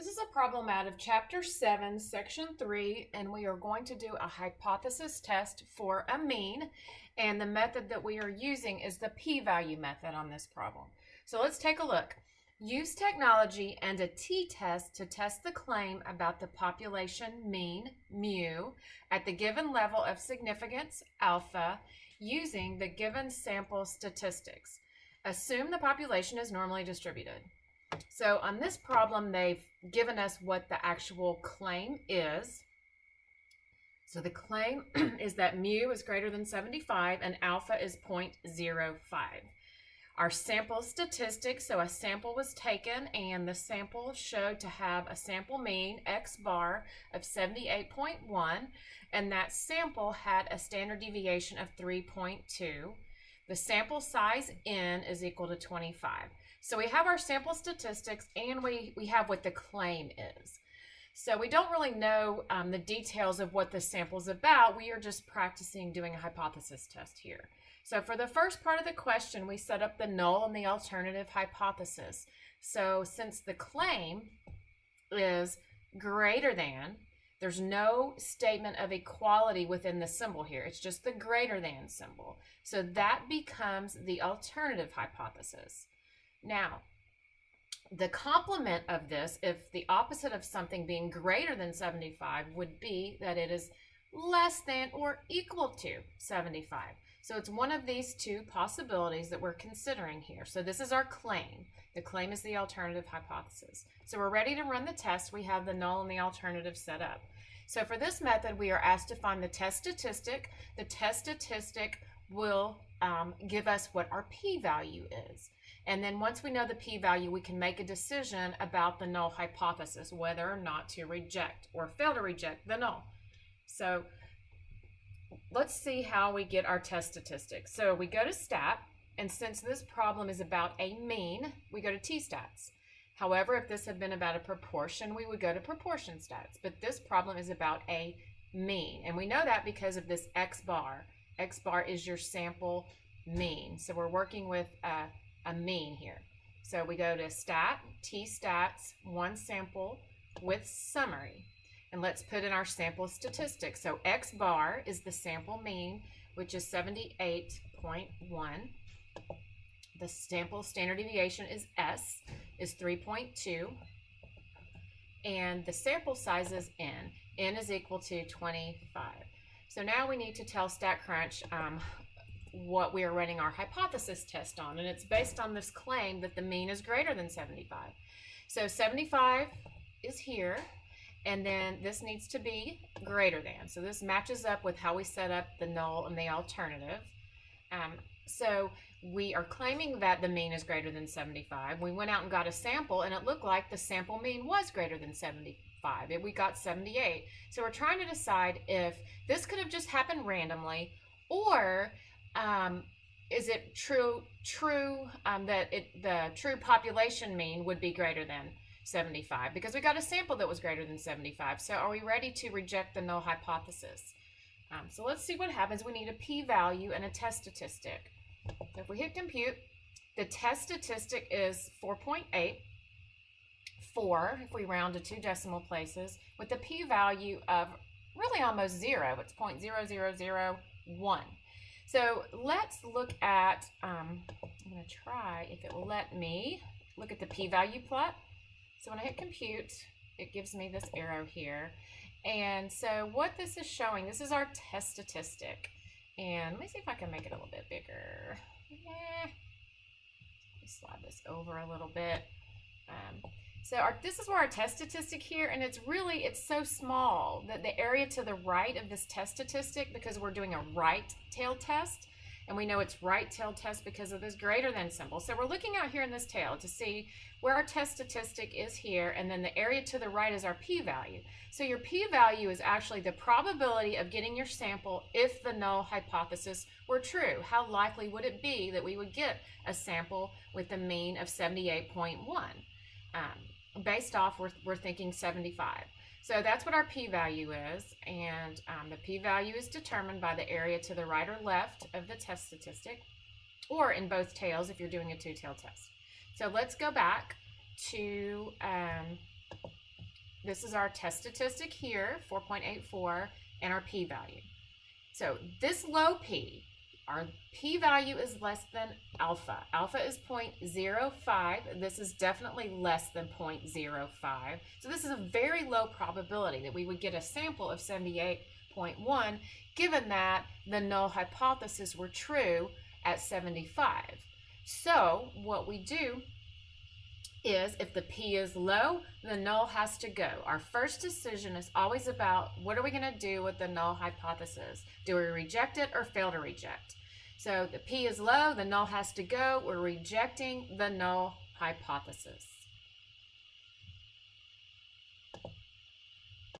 This is a problem out of Chapter 7, Section 3, and we are going to do a hypothesis test for a mean, and the method that we are using is the p-value method on this problem. So let's take a look. Use technology and a t-test to test the claim about the population mean, mu, at the given level of significance, alpha, using the given sample statistics. Assume the population is normally distributed. So on this problem, they've given us what the actual claim is. So the claim is that mu is greater than 75 and alpha is 0.05. Our sample statistics, so a sample was taken and the sample showed to have a sample mean, X bar, of 78.1, and that sample had a standard deviation of 3.2. The sample size N is equal to 25. So we have our sample statistics and we have what the claim is. So we don't really know the details of what the sample is about. We are just practicing doing a hypothesis test here. So for the first part of the question, we set up the null and the alternative hypothesis. So since the claim is greater than, there's no statement of equality within the symbol here. It's just the greater than symbol. So that becomes the alternative hypothesis. Now, the complement of this, if the opposite of something being greater than 75 would be that it is less than or equal to 75. So it's one of these two possibilities that we're considering here. So this is our claim. The claim is the alternative hypothesis. So we're ready to run the test. We have the null and the alternative set up. So for this method, we are asked to find the test statistic. The test statistic will give us what our p-value is. And then once we know the p-value, we can make a decision about the null hypothesis, whether or not to reject or fail to reject the null. So let's see how we get our test statistics. So we go to stat, and since this problem is about a mean, we go to t-stats. However, if this had been about a proportion, we would go to proportion stats. But this problem is about a mean, and we know that because of this X bar. X bar is your sample mean. So we're working with a mean here. So we go to stat, t-stats, one sample with summary. And let's put in our sample statistics. So X bar is the sample mean, which is 78.1. The sample standard deviation is S, is 3.2. And the sample size is N. N is equal to 25. So now we need to tell StatCrunch what we are running our hypothesis test on, and it's based on this claim that the mean is greater than 75. So 75 is here, and then this needs to be greater than. So this matches up with how we set up the null and the alternative. So we are claiming that the mean is greater than 75. We went out and got a sample, and it looked like the sample mean was greater than 75. We got 78. So we're trying to decide if this could have just happened randomly, or is it true that the true population mean would be greater than 75? Because we got a sample that was greater than 75. So are we ready to reject the null hypothesis? So let's see what happens. We need a p-value and a test statistic. So if we hit compute, the test statistic is 4.8, 4 if we round to 2 decimal places, with a p-value of really almost 0. It's 0.0001. So let's look at, I'm going to try if it will let me look at the p-value plot. So when I hit compute, it gives me this arrow here. And so what this is showing, this is our test statistic. And let me see if I can make it a little bit bigger. Slide this over a little bit. This is where our test statistic here, and it's so small that the area to the right of this test statistic, because we're doing a right tail test, and we know it's right tail test because of this greater than symbol. So we're looking out here in this tail to see where our test statistic is here, and then the area to the right is our p-value. So your p-value is actually the probability of getting your sample if the null hypothesis were true. How likely would it be that we would get a sample with a mean of 78.1? Based off, we're thinking 75. So that's what our p-value is, and the p-value is determined by the area to the right or left of the test statistic, or in both tails if you're doing a two-tail test. So let's go back to this is our test statistic here, 4.84, and our p-value. So this low p, our p-value is less than alpha. Alpha is 0.05. This is definitely less than 0.05. So this is a very low probability that we would get a sample of 78.1, given that the null hypothesis were true at 75. So what we do is, if the p is low, the null has to go. Our first decision is always about what are we going to do with the null hypothesis? Do we reject it or fail to reject? So the p is low, the null has to go. We're rejecting the null hypothesis.